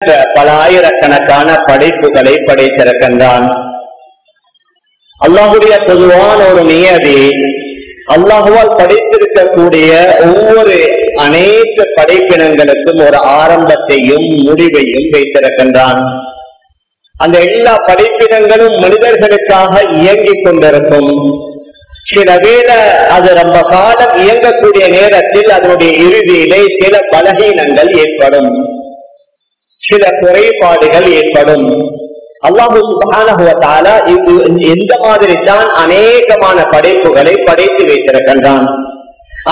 பல ஆயிரக்கணக்கான படைப்புகளை படைத்திருக்கின்றான். அல்லாஹுடைய பொதுவான ஒரு நியதி, அல்லாஹுவால் படைத்திருக்கக்கூடிய ஒவ்வொரு அனைத்து படைப்பினங்களுக்கும் ஒரு ஆரம்பத்தையும் முடிவையும் வைத்திருக்கின்றான். அந்த எல்லா படைப்பினங்களும் மனிதர்களுக்காக இயங்கிக் கொண்டிருக்கும். சில வேளை அது ரொம்ப காலம் இயங்கக்கூடிய நேரத்தில் அதனுடைய இறுதியிலே சில பலகீனங்கள் ஏற்படும், சில குறைபாடுகள் ஏற்படும். அல்லாஹு சுப்ஹானஹு வ தஆலா இந்த மாதிரி தான் அநேகமான படைப்புகளை படைத்து வைத்திருக்கின்றான்.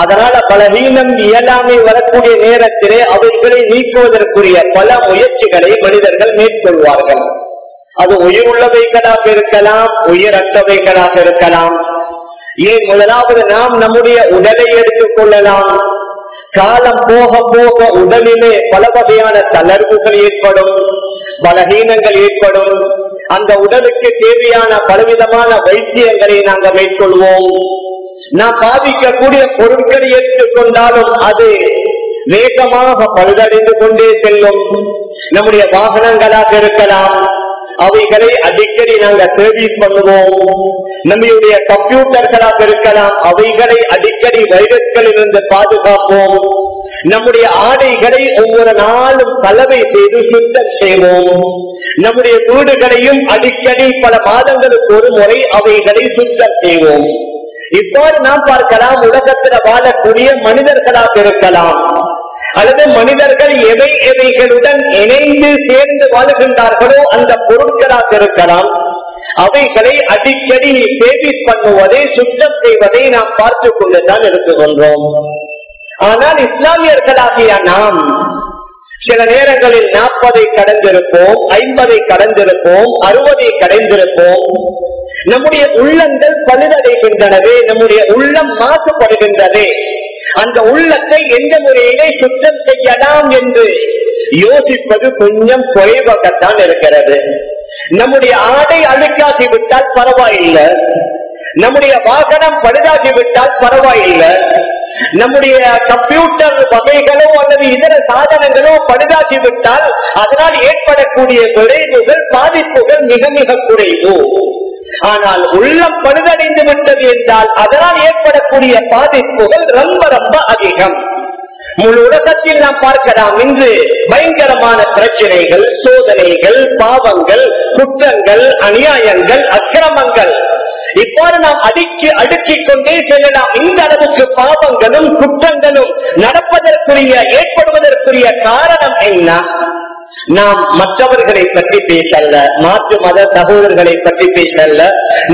அதனால பலவீனம் இயலாமை வரக்கூடிய நேரத்திலே அவைகளை நீக்குவதற்குரிய பல முயற்சிகளை மனிதர்கள் மேற்கொள்வார்கள். அது உயிருள்ளவைகளாக இருக்கலாம், உயிரற்றவைகளாக இருக்கலாம். ஏன் முதலாவது நாம் நம்முடைய உடலை எடுத்துக் கொள்ளலாம். காலம் போக போக உடலிலே பல வகையான தளர்வுகள் ஏற்படும், பலவீனங்கள் ஏற்படும். அந்த உடலுக்கு தேவையான பலவிதமான வைத்தியங்களை நாங்கள் மேற்கொள்வோம். நாம் பாதிக்கக்கூடிய பொருட்களை எடுத்துக்கொண்டாலும் அது வேகமாக பழுதடைந்து கொண்டே செல்லும். நம்முடைய வாகனங்களாக இருக்கலாம், அவைகளை அடிக்கடி நாங்கள் சர்வீஸ் பண்ணுவோம். நம்முடைய கம்ப்யூட்டர்களாக இருக்கலாம், அவைகளை அடிக்கடி வைரஸ்களிலிருந்து பாதுகாப்போம். நம்முடைய ஆடைகளை ஒவ்வொரு நாளும் கலவை செய்து சுத்தம் செய்வோம். நம்முடைய வீடுகளையும் அடிக்கடி பல மாதங்களுக்கு ஒரு முறை அவைகளை சுத்தம் செய்வோம். இவ்வாறு நாம் பார்க்கலாம். உலகத்தில் வாழக்கூடிய மனிதர்களாக இருக்கலாம், அல்லது மனிதர்கள் எவைகளுடன் இணைந்து சேர்ந்து வாழுகின்றார்களோ அந்த பொருட்களாக இருக்கலாம். அவைகளை அடிக்கடி சேவிஸ் பண்ணுவதை, சுத்தம் செய்வதை நாம் பார்த்துக் கொண்டுதான் எடுத்துக்கொண்டோம். ஆனால் இஸ்லாமியர்களாகிய நாம் சில நேரங்களில் 40 கடந்திருப்போம், 50 கடந்திருப்போம், 60 கடந்திருப்போம். நம்முடைய உள்ளங்கள் பழுதடைகின்றனவே, நம்முடைய உள்ளம் மாசுபடுகின்றதே. அந்த உள்ளத்தை எந்த முறையிலே சுத்தம் செய்யலாம் என்று யோசிப்பது கொஞ்சம் குறைவாகத்தான் இருக்கிறது. நம்முடைய ஆடை அழுக்காகிவிட்டால் பரவாயில்லை, நம்முடைய வாகனம் பழுதாகிவிட்டால் பரவாயில்லை, நம்முடைய கம்ப்யூட்டர் வகைகளோ அல்லது இதர சாதனங்களோ பழுதாகிவிட்டால் அதனால் ஏற்படக்கூடிய விளைவுகள், பாதிப்புகள் மிக மிக குறைவு. ஆனால் உள்ளம் பழுதடைந்து விட்டது என்றால் அதனால் ஏற்படக்கூடிய பாதிப்புகள் ரொம்ப ரொம்ப அதிகம். முழு உலகத்தில் நாம் பார்க்கலாம், இன்று பயங்கரமான பிரச்சனைகள், சோதனைகள், பாவங்கள், குற்றங்கள், அநியாயங்கள், அக்கிரமங்கள், இவ்வாறு நாம் அடுக்கிக் கொண்டே செல்லலாம். இந்த அளவுக்கு பாவங்களும் குற்றங்களும் நடப்பதற்குரிய, ஏற்படுவதற்குரிய காரணம் என்ன? நாம் மற்றவர்களை பற்றி பேசல்ல, மாற்று மத சகோதரர்களை பற்றி பேசல்ல,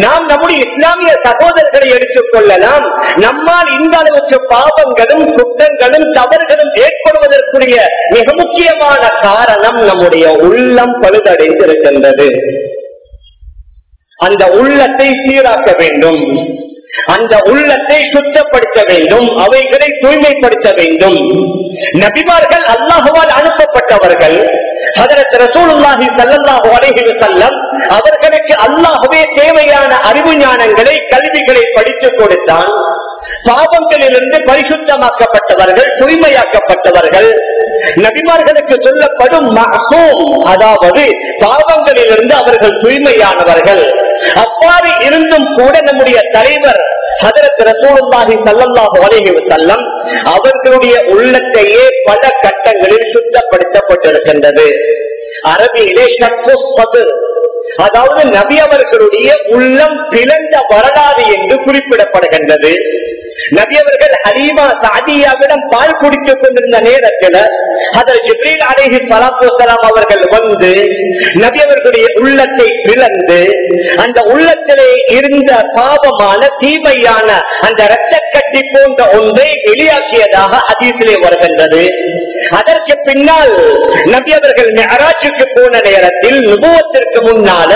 நாம் நம்முடைய இஸ்லாமிய சகோதரர்களை எடுத்துக் கொள்ளலாம். நம்மால் இந்த அளவுக்கு பாவங்களும் குற்றங்களும் தவறுகளும் ஏற்படுவதற்குரிய மிக முக்கியமான காரணம் நம்முடைய உள்ளம் பழுதடைந்திருக்கின்றது. அந்த உள்ளத்தை சீராக்க வேண்டும், அந்த உள்ளத்தை சுத்தப்படுத்த வேண்டும், அவைகளை தூய்மைப்படுத்த வேண்டும். நபிமார்கள் அல்லாஹ்வால் அனுப்பப்பட்டவர்கள். ஹஜ்ரத் ரசூலுல்லாஹி ஸல்லல்லாஹு அலைஹி வஸல்லம் அவர்களுக்கு அல்லாஹ்வே தேவையான அறிவு ஞானங்களை, கல்விகளை படித்துக் கொடுத்தான். பாவங்களிலிருந்து பரிசுத்தமாக்கப்பட்டவர்கள், தூய்மையாக்கப்பட்டவர்கள். நபிமார்களுக்கு சொல்லப்படும் மஅசூம், அதாவது பாவங்களிலிருந்து அவர்கள் தூய்மையானவர்கள். அவ்வாறு இருந்தும் கூட நம்முடைய தலைவர் ஹஜ்ரத் ரசூலுல்லாஹி ஸல்லல்லாஹு அலைஹி வஸல்லம் அவர்களுடைய உள்ளத்தையே பல கட்டங்களில் சுத்தப்படுத்தப்பட்டிருக்கின்றது. அரபியிலே ஷக்ஃபு ஸத்ர், அதாவது நபி அவர்களுடைய உள்ளம் பிளந்த வரலாறு என்று குறிப்பிடப்படுகின்றது. நபி அவர்கள் ஹலீமா சாதியாவிடம் பால் குடித்துக் கொண்டிருந்த நேரத்தில் ஹஜ்ரத் ஜிப்ரீல் அலைஹி ஸலாத்து வஸலாம் அவர்கள் வந்து நபி அவர்களுடைய உள்ளத்தை பிளந்து அந்த உள்ளத்திலே இருந்த பாவமான, தீமையான அந்த இரத்த கட்டி போன்ற ஒன்றை வெளியாக்கியதாக ஹதீஸிலே வருகின்றது. அதற்கு பின்னால் நபி அவர்கள் மிஅராஜுக்கு போன நேரத்தில், நுபுவத்திற்கு முன்னால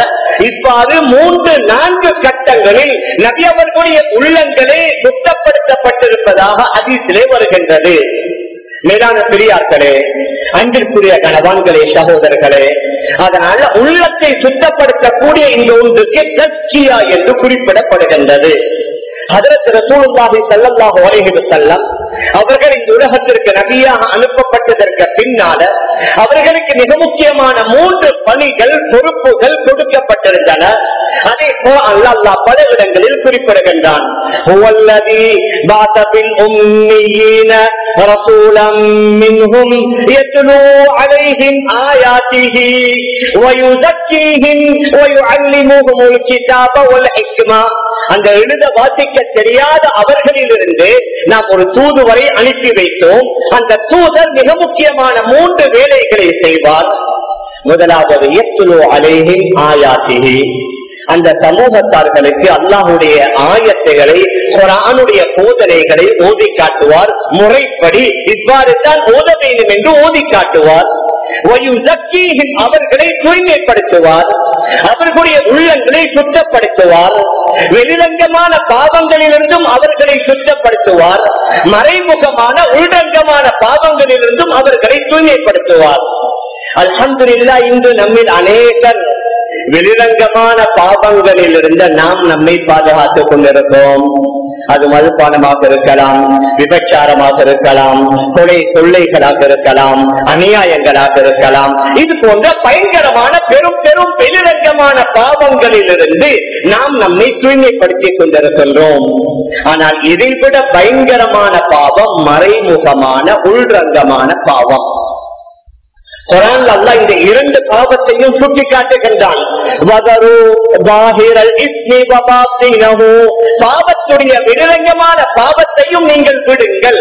இவ்வாறு 3-4 கட்டங்களில் நபி அவர்களுடைய உள்ளங்களே சுத்தப்படுத்தப்பட்டிருப்பதாக ஹதீஸிலே வருகின்றது. மேலான பெரியார்களே, அன்பிற்குரிய கணவான்களே, சகோதரர்களே, அதனால உள்ளத்தை சுத்தப்படுத்தக்கூடிய இந்த ஒன்றுக்கு தஸ்கியா என்று குறிப்பிடப்படுகின்றது. ஹஜ்ரத் ரசூலுல்லாஹி ஸல்லல்லாஹு அலைஹி வஸல்லம் அவர்கள் இந்த உலகத்திற்கு நபியாக அனுப்பப்பட்டதற்கு பின்னால அவர்களுக்கு மிக முக்கியமான 3 பணிகள், பொறுப்புகள் கொடுக்கப்பட்டிருந்தன. அதே போல அல்லாஹ் பல இடங்களில் குறிப்பிடுகின்றான். ஹுவல்லதி பாத பில் உம்மீன ரசூலம் மின்ஹும் யத்லூ அலைஹிம் ஆயாத்திஹி வ யுஸக்கீஹிம் வ யுஅல்லிமுஹுமுல் கிதாப வல் ஹிக்மா. அந்த எழுத வாசிக்க தெரியாத அவர்களிலிருந்து நாம் ஒரு தூதுவரை அனுப்பி வைத்தோம். அந்த தூதர் மிக முக்கியமான 3 வேலைகளை செய்வார். முதலாவது யத்லூ அலைஹிம் ஆயாத்திஹி, அந்த சமூகத்தார்களுக்கு அல்லாஹ்வுடைய ஆயத்துகளை, குர்ஆனுடைய போதனைகளை ஓதி காட்டுவார். முறைப்படி இவ்வாறு தான் ஓத வேண்டும் என்று ஓதி காட்டுவார். அவர்களை தூய்மைப்படுத்துவார், அவர்களுடைய உள்ளங்களை சுத்தப்படுத்துவார், வெளிரங்கமான பாவங்களிலிருந்தும் அவர்களை சுத்தப்படுத்துவார், மறைமுகமான உள்ரங்கமான பாவங்களிலிருந்தும் அவர்களை தூய்மைப்படுத்துவார். அல்ஹம்துலில்லாஹ், இன்று நம்மில் அநேகர் வெளிரங்கமான பாவங்களில் இருந்த நாம் நம்மை பாதுகாத்துக் கொண்டிருக்கிறோம். அது மதுபானமாக இருக்கலாம், விபச்சாரமாக இருக்கலாம், கொலை கொள்ளைகளாக இருக்கலாம், அநியாயங்களாக இருக்கலாம். இது போன்ற பயங்கரமான பெரும் பெரும் வெளிரங்கமான பாவங்களில் இருந்து நாம் நம்மை தூய்மைப்படுத்திக் கொண்டிருக்கின்றோம். ஆனால் இதைவிட பயங்கரமான பாவம் மறைமுகமான உள்ரங்கமான பாவம். குர்ஆன்ல அல்லாஹ் இந்த 2 பாவத்தையும் சுட்டி காட்டுகின்றான். பாவத்துடைய வெளிரங்கமான பாவத்தையும் நீங்கள் விடுங்கள்,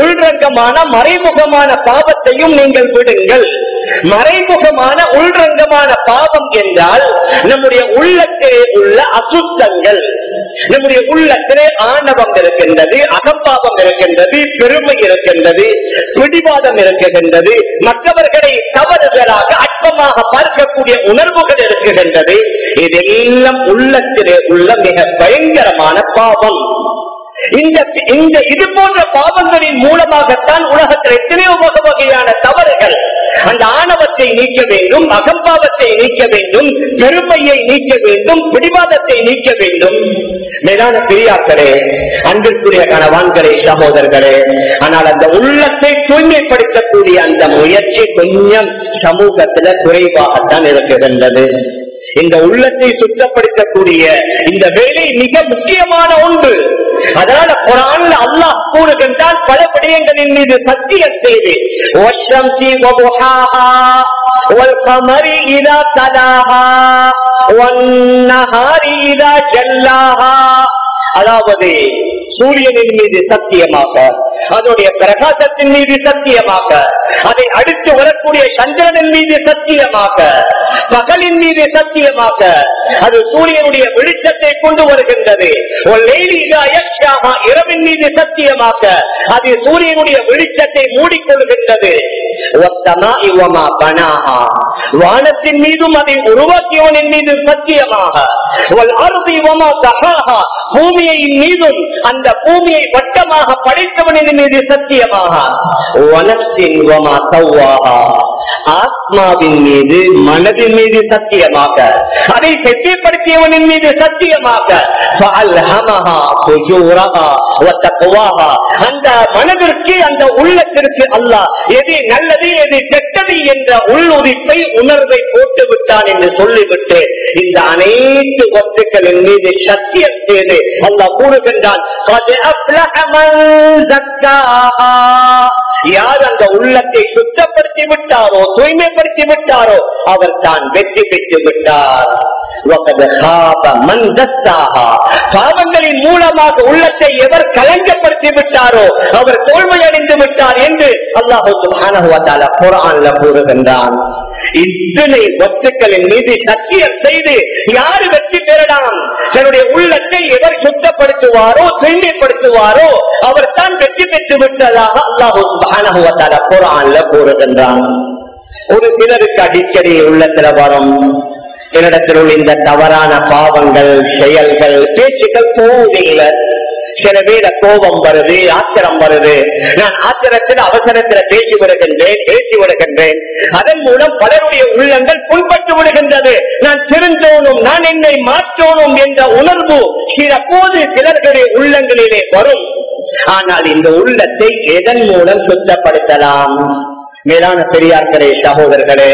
உள்ரங்கமான மறைமுகமான பாவத்தையும் நீங்கள் விடுங்கள். மறைமுகமான உள்ரங்கமான பாவம் என்றால் நம்முடைய உள்ளத்திலே உள்ள அசுத்தங்கள், நம்முடைய உள்ளத்திலே ஆணவம் இருக்கின்றது, அகம்பாவம் இருக்கின்றது, பெருமை இருக்கின்றது, பிடிவாதம் இருக்கின்றது, மற்றவர்களை தவறுதலாக அற்பமாக பார்க்கக்கூடிய உணர்வுகள் இருக்கின்றது. இதெல்லாம் உள்ளத்திலே உள்ள மிக பயங்கரமான பாவம். இது போன்ற பாவங்களின் மூலமாகத்தான் உலகத்தில் எத்தனையோ வகையான தவறுகள். அந்த ஆணவத்தை நீக்க வேண்டும், அகம்பாவத்தை நீக்க வேண்டும், பெருமையை நீக்க வேண்டும், பிடிவாதத்தை நீக்க வேண்டும். மேலான பெரியார்களே, அன்பிற்குரிய கணவான்களே, சகோதரர்களே, ஆனால் அந்த உள்ளத்தை தூய்மைப்படுத்தக்கூடிய அந்த முயற்சி கொஞ்சம் சமூகத்துல குறைவாகத்தான் இருக்கின்றது. இந்த உள்ளத்தை சுத்தப்படுத்தக்கூடிய இந்த வேலை மிக முக்கியமான ஒன்று. அதனால குர்ஆன்ல அல்லாஹ் கூறுகின்றான், பல விடயங்களின் மீது சத்தியம் செய்து, வஷ்ஷம்ஸி வதுஹாஹா வல்கமரி இதா தலாஹா வன்னஹாரி இதா ஜல்லாஹா. அதாவது சூரியனின் மீது சத்தியமாக, அதனுடைய பிரகாசத்தின் மீது சத்தியமாக, அதை அடுத்து வரக்கூடிய சந்திரனின் மீது சத்தியமாக, பகலின் மீது சத்தியமாக, அது சூரியனுடைய வெளிச்சத்தை கொண்டு வருகின்றது. இரவின் மீது சத்தியமாக, அது சூரியனுடைய வெளிச்சத்தை மூடிக்கொள்கின்றது. வானத்தின் மீதும் அதை உருவாக்கியவனின் மீது சத்தியமாக, பூமியை மீதும் அந்த பூமியை வட்டமாக படைத்தவனின் மீது சத்தியமாக, ஆத்மாவின் மீது, மனதின் மீது சத்தியமாக, அதை செட்டிப்படுத்தியவனின் மீது சத்தியமாக, அந்த மனதிற்கு, அந்த உள்ளத்திற்கு அல்லாஹ் எது நல்லது எது கெட்டது என்ற உள்ளுரிப்பை, உணர்வை போட்டு விட்டான் என்று சொல்லிவிட்டு இந்த அனைத்து வஸ்துக்களின் மீது சத்தியம் செய்து அல்லாஹ் கூறுகின்றான், யார் அந்த உள்ளத்தை சுத்தப்படுத்தி விட்டாரோ, தூய்மைப்படுத்தி விட்டாரோ, அவர் தான் வெற்றி பெற்று விட்டார். பாவங்களின் மூலமாக உள்ளத்தை எவர் கலங்கப்படுத்தி விட்டாரோ அவர் தோல்வியடைந்து விட்டார் என்று அல்லாஹ் சுப்ஹானஹு வ தஆலா குர்ஆன்ல கூறுகின்றான். இத்தனை வஸ்துக்களின் மீது சத்தியம் செய்து யாரு வெற்றி பெறலாம்? தன்னுடைய உள்ளத்தை எவர் சுத்தப்படுத்துவாரோ, தூய்மைப்படுத்துவாரோ அவர் தான் வெற்றி பெற்று விட்டதாக அல்லாஹ் சுப்ஹானஹு வ தஆலா குர்ஆன்ல கூறுகின்றான். ஒரு சிலருக்கு அடிக்கடி உள்ளத்துல வரும், என்னிடத்தில் உள்ள இந்த தவறான பாவங்கள், செயல்கள், பேச்சுக்கள் போவதில்லை, சில பேர கோபம் வருது, ஆத்திரம் வருது. நான் ஆத்திரத்தில் அவசரத்தில் பேசி விடுகின்றேன். அதன் மூலம் பலருடைய உள்ளங்கள் புண்பட்டு விடுகின்றது. நான் திருந்தோனும், நான் என்னை மாற்றோனும் என்ற உணர்வு சிலபோது சிலர்களுடைய உள்ளங்களிலே வரும். ஆனால் இந்த உள்ளத்தை எதன் மூலம் சுத்தப்படுத்தலாம்? மேலான பெரியார்களே, சகோதரர்களே,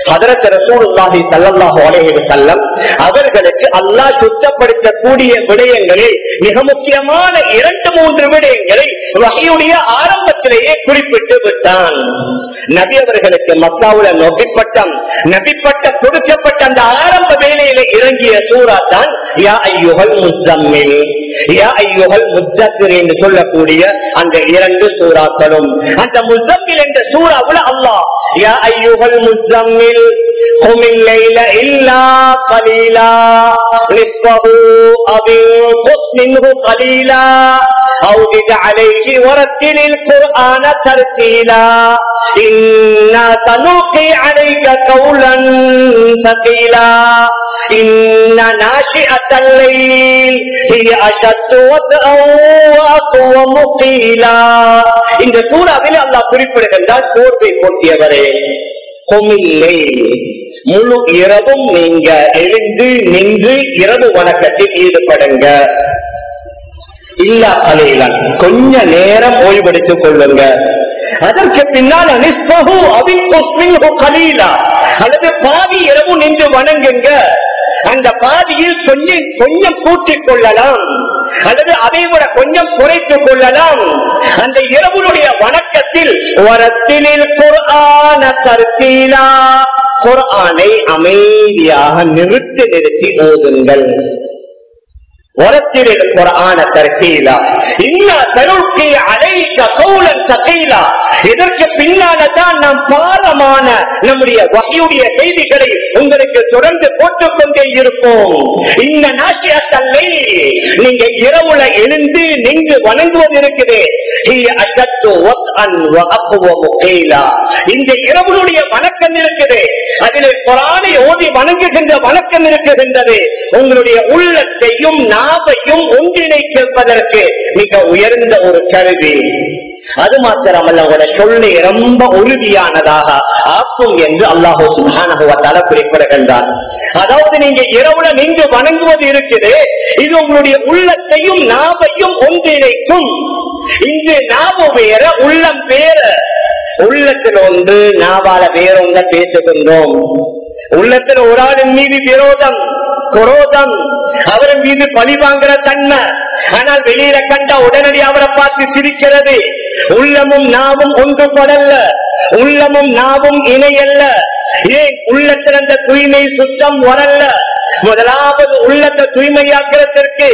ஹதரத் ரசூலுல்லாஹி ஸல்லல்லாஹு அலைஹி வஸல்லம் அவர்களுக்கு அல்லாஹ் சுத்தப்படுத்தக்கூடிய விடயங்களில் மிக முக்கியமான 2-3 விடயங்களை வஹீயுடைய ஆரம்பத்திலேயே குறிப்பிட்டு விட்டான். நபி அவர்களுக்கு மக்காவுல நபிப்பட்டம் கொடுக்கப்பட்ட அந்த ஆரம்ப வேளையில இறங்கிய சூரா தான் யா அய்யுஹல் முஸம்மில், யா அய்யுஹல் முத்தஸிர் என்று சொல்லக்கூடிய அந்த 2 சூறாக்களும். அந்த முஸம்மில் என்ற சூறாவுல அல்லாஹ் யா அய்யுஹல் முஸம்மில் குமில் லைல இல்லா கலீலா நிஸ்ஃபஹு அவ் இன்குஸ் மின்ஹு கலீலா அவ் ஜித் அலைஹி வரத்திலில் குர்ஆன தர்தீலா இன்னா சனுகி அலைக கௌலன் ஸகீலா இன்ன நாஷிஅத்தல் லைல் ஹிய அஷத்து வத்அன் வ அக்வமு கீலா. இந்த சூறாவில் அல்லாஹ் குறிப்பிடுகின்றார், கோர்வை போட்டியவரே, குமில்லை, முழு இரவும் நீங்க எழுந்து நின்று இரவு வணக்கத்தில் ஈடுபடுங்க. இல்லா கலீலன், கொஞ்ச நேரம் ஓய்வெடுத்துக் கொள்ளுங்க. அதற்கு பின்னால் நிஸ்பஹு அவ் இன்குஸ் மின்ஹு கலீலா, அல்லது பாதி இரவு நின்று வணங்குங்க. அந்த பாதியில் கொஞ்சம் கூட்டிக் கொள்ளலாம், அல்லது அதை விட கொஞ்சம் குறைத்துக் கொள்ளலாம். அந்த இரவுடைய வணக்கத்தில் வரத்திலில் குர்ஆன தர்தீலா, குர்ஆனை அமைதியாக நிறுத்தி ஓதுங்கள். வரத்திலில் குர்ஆன தர்தீலா இன்ன சனுகி அலைக கௌலன் ஸகீலா. இதற்கு பின்னால்தான் நாம் பாரமான நம்முடைய வஹீயுடைய செய்திகளை உங்களுக்கு தொடர்ந்து போட்டுக்கொண்டே இருப்போம். இன்ன நாஷிஅத்தல் லைல், நீங்க இரவுல எழுந்து நின்று வணங்குவது இருக்குது, ஹிய அஷத்து வத்அன் வ அக்வமு கீலா. இந்த இரவுடைய வணக்கம் இருக்குது, அதிலே குர்ஆனை ஓதி வணங்குகின்ற வணக்கம் இருக்குகின்றது. உங்களுடைய உள்ளத்தையும் நாவையும் ஒன்றிணைப்பதற்கு மிக உயர்ந்த ஒரு கருவி. அது மாத்திரமல்ல, உங்களோட சொல்லை ரொம்ப உறுதியானதாக ஆக்கும் என்று அல்லாஹ் சுப்ஹானஹு வ தஆலா குறிப்பிடுகின்றார். அதாவது நீங்க இரவுல நின்று வணங்குவது இருக்குது, இது உங்களுடைய உள்ளத்தையும் நாவையும் ஒன்றிணைக்கும். இங்கு நாவு வேற, உள்ளம் வேற. உள்ளத்தில் ஒன்று, நாவால வேறொன்ற பேசுகின்றோம். உள்ளத்தில் ஒரு ஆளின் மீது விரோதம், குரோதம், அவரின் மீது பழி வாங்குற தன்மை. ஆனால் வெளியில கண்டா உடனடி அவரை பார்த்து சிரிக்கிறது. உள்ளமும் நாவும் ஒன்றுபடல்ல, உள்ளமும் நாவும் இணையல்ல. ஏன்? உள்ளத்தில் அந்த தூய்மை சுத்தம் வரல. முதலாவது உள்ளத்தை தூய்மையாக்கிறதற்கு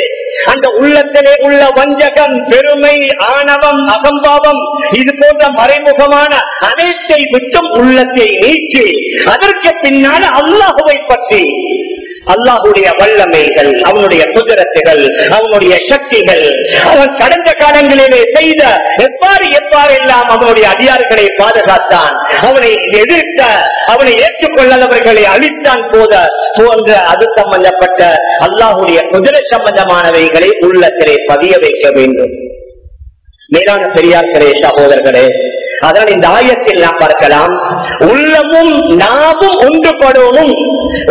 அந்த உள்ளத்திலே உள்ள வஞ்சகம், பெருமை, ஆணவம், அகம்பாவம், இது போன்ற மறைமுகமான அனைத்தை விட்டும் உள்ளத்தை நீக்கி அதற்கு பின்னால் அல்லாஹுவை பற்றி, அல்லாஹுடைய வல்லமைகள், அவனுடைய குதிரத்துகள், அவனுடைய சக்திகள், அவன் கடந்த காலங்களிலே செய்த எவ்வாறெல்லாம் அவனுடைய அதிகாரிகளை பாதுகாத்தான், அவனை எதிர்த்த, அவனை ஏற்றுக்கொள்ளவர்களை அழித்தான் போன்ற அது சம்பந்தப்பட்ட அல்லாஹுடைய குதிரை சம்பந்தமானவைகளை உள்ளத்திலே பதிய வைக்க வேண்டும். மேலான பெரியார்களே, சகோதரர்களே, அதனால் இந்த ஆயத்தில் நாம் பார்க்கலாம், உள்ளமும் நாமும் ஒன்றுபடணும்,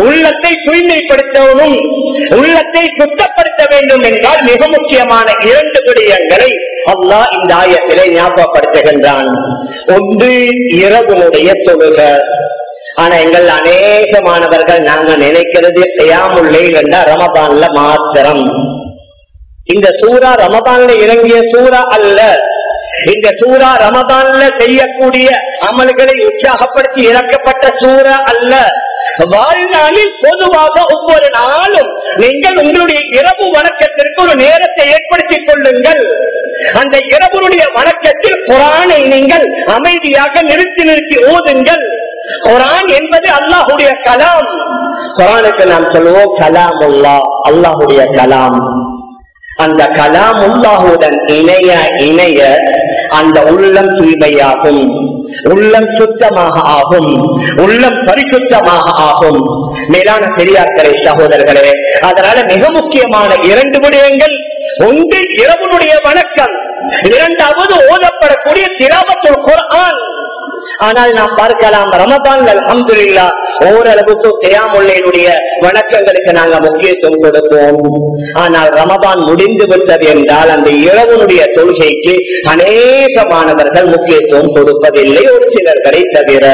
உள்ளத்தை தூய்மைப்படுத்தணும், உள்ளத்தை சுத்தப்படுத்த வேண்டும் என்றால் மிக முக்கியமான 2 விடயங்களை அல்லாஹ் இந்த ஆயத்திலே ஞாபகப்படுத்துகின்றான். ஒன்று, இரவுடைய தொழுகை. ஆனா எங்கள் அநேகமானவர்கள் நாங்க நினைக்கிறது கியாமுல் லைல் என்ற ரமதான்ல மாத்திரம். இந்த சூரா ரமதான்ல இறங்கிய சூரா அல்ல. இந்த சூரா ரமதான்ல செய்யக்கூடிய அமல்களை உற்சாகப்படுத்தி இறக்கப்பட்ட சூரா அல்ல. வாழ்நாளில் பொதுவாக ஒவ்வொரு நாளும் நீங்கள் உங்களுடைய இரவு வணக்கத்திற்கு ஒரு நேரத்தை ஏற்படுத்திக் கொள்ளுங்கள். அந்த இரவுடைய வணக்கத்தில் குர்ஆனை நீங்கள் அமைதியாக நிறுத்தி ஓதுங்கள். குர்ஆன் என்பது அல்லாஹுடைய கலாம். குர்ஆனுக்கு நாம் சொல்லுவோம் கலாமுல்லாஹ், அல்லாஹுடைய கலாம். அந்த கலாமுல்லாஹுடன் இணைய அந்த உள்ளம் தூய்மையாகும், உள்ளம் சுத்தமாக ஆகும், உள்ளம் பரிசுத்தமாக ஆகும். மேலான பெரியார்களே, சகோதரர்களே, அதனால மிக முக்கியமான 2 விடயங்கள். ஒன்று இரவுடைய வணக்கம், இரண்டாவது ஓதப்படக்கூடிய திலாவத்துல் குர்ஆன். ஆனால் நாம் பார்க்கலாம் ரமதான் அல்ஹம்துலில்லாஹ் ஓரளவுக்கு கியாமுல்லைலுடைய வணக்கங்களுக்கு நாங்க முக்கியத்துவம் கொடுப்போம். ஆனால் ரமதான் முடிந்து விட்டது என்றால் அந்த இரவுடைய தொழுகைக்கு அநேக மாணவர்கள் முக்கியத்துவம் கொடுப்பதில்லை, ஒரு சிலர்களை தவிர.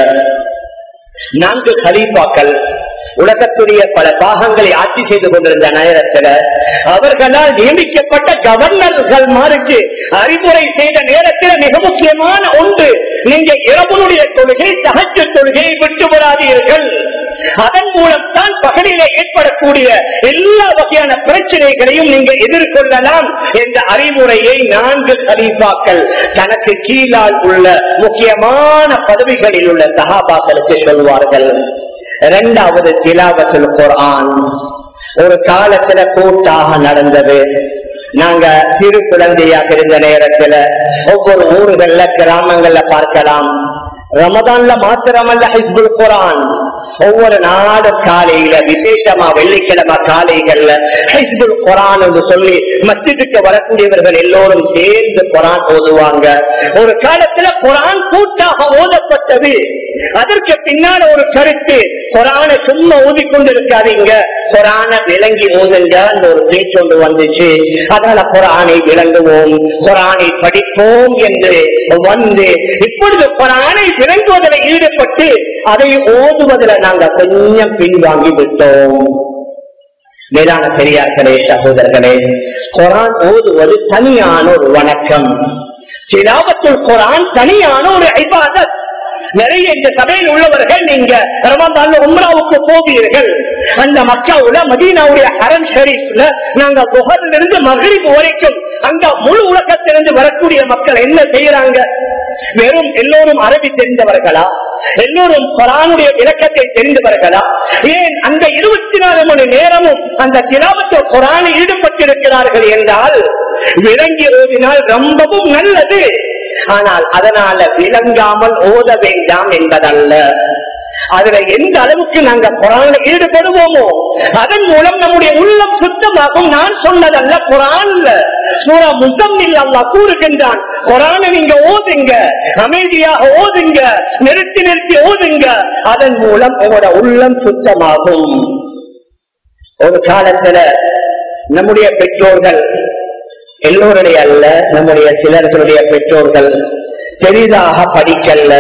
4 கலீஃபாக்கள் உலகத்துடைய பல பாகங்களை ஆட்சி செய்து கொண்டிருந்த நேரத்தில் அவர்களால் நியமிக்கப்பட்ட கவர்னர்கள் மாருக்கு அறிவுரை செய்த நேரத்தில் மிக முக்கியமான ஒன்று, நீங்க இரவுடைய தொழுகை தஹஜ்ஜுத் தொழுகையை விட்டு விடாதீர்கள். அதன் மூலம் தான் பகலிலே ஏற்படக்கூடிய எல்லா வகையான பிரச்சனைகளையும் நீங்க எதிர்கொள்ளலாம் என்ற அறிவுரையை 4 கலீஃபாக்கள் தனக்கு கீழால் உள்ள முக்கியமான பதவிகளில் உள்ள சஹாபாக்களுக்கு சொல்வார்கள். 2வது திலாவத்துல் குர்ஆன். ஒரு காலத்துல கூட்டாக நடந்தது. நாங்க சிறு குழந்தையாக இருந்த நேரத்துல ஒவ்வொரு ஊர்கள்ல கிராமங்கள்ல பார்க்கலாம், ரமதான்ல மாத்திரமல்ல ஹிஸ்புல் குர்ஆன் ஒவ்வொரு நாடும் காலையில விசேஷமா வெள்ளிக்கிழமை காலைகள்ல ஹிஸ்புல் குர்ஆன் என்று சொல்லி மஸ்ஜிதுக்கு வரக்கூடியவர்கள் எல்லோரும் சேர்ந்து குர்ஆன் ஓதுவாங்க. ஒரு காலத்துல குர்ஆன் கூட்டாக ஓதப்பட்டது. அதற்கு பின்னால ஒரு கருத்து, குர்ஆனை சும்மா ஓதிக்கொண்டிருக்காதீங்க, குர்ஆனை விளங்கி ஓதுங்க அந்த ஒரு பேச்சு ஒன்று வந்துச்சு. அதனால குர்ஆனை விளங்குவோம், குர்ஆனை படிப்போம் என்று வந்து இப்பொழுது குர்ஆனை விளங்குவதில் ஈடுபட்டு அதை ஓதுவதில் நாங்கள் கொஞ்சம் பின்வாங்கி விட்டோம். மேலான பெரியார்களே, சகோதரர்களே, குர்ஆன் ஓதுவது தனியான ஒரு வணக்கம். திலாவத்துல் குர்ஆன் தனியான ஒரு இபாதத். நிறைய இந்த சபையில் உள்ளவர்கள் நீங்க ரமதான்ல உம்ராவுக்கு போவீர்கள். அந்த மக்காவுல மதீனாவுடைய ஹரம் ஷரீஃப்ல நாங்க துஹர்ல இருந்து மக்ரிப் வரைக்கும் அங்க முழு உலகத்திலிருந்து வரக்கூடிய மக்கள் என்ன செய்யறாங்க? வெறும் எல்லோரும் அரபி தெரிந்தவர்களா? எல்லோரும் குர்ஆனுடைய விளக்கத்தை தெரிந்தவர்களா? ஏன் அந்த 24 மணி நேரமும் அந்த திலாவத்துல் குர்ஆனில் ஈடுபட்டிருக்கிறார்கள் என்றால் விளங்கி ஓதினால் ரொம்பவும் நல்லது. ஆனால் அதனால விளங்காமல் ஓத வேண்டாம் என்பதல்ல. அதுல எந்த அளவுக்கு நாங்க குர்ஆனில் ஈடுபடுவோமோ அதன் மூலம் நம்முடைய உள்ளம் சுத்தமாகும். நான் சொன்னதல்ல, குர்ஆன்ல சூரா முஸம்மில் அல்லாஹ் கூறுகின்றான், குர்ஆனை நீங்க ஓதுங்க, அமைதியாக ஓதுங்க, நிறுத்தி நிறுத்தி ஓதுங்க, அதன் மூலம் உங்களோட உள்ளம் சுத்தமாகும். ஒரு காலத்துல நம்முடைய பெற்றோர்கள், எல்லோருடைய அல்ல, நம்முடைய சிலர்களுடைய பெற்றோர்கள் பெரிதாக படிக்கல்ல,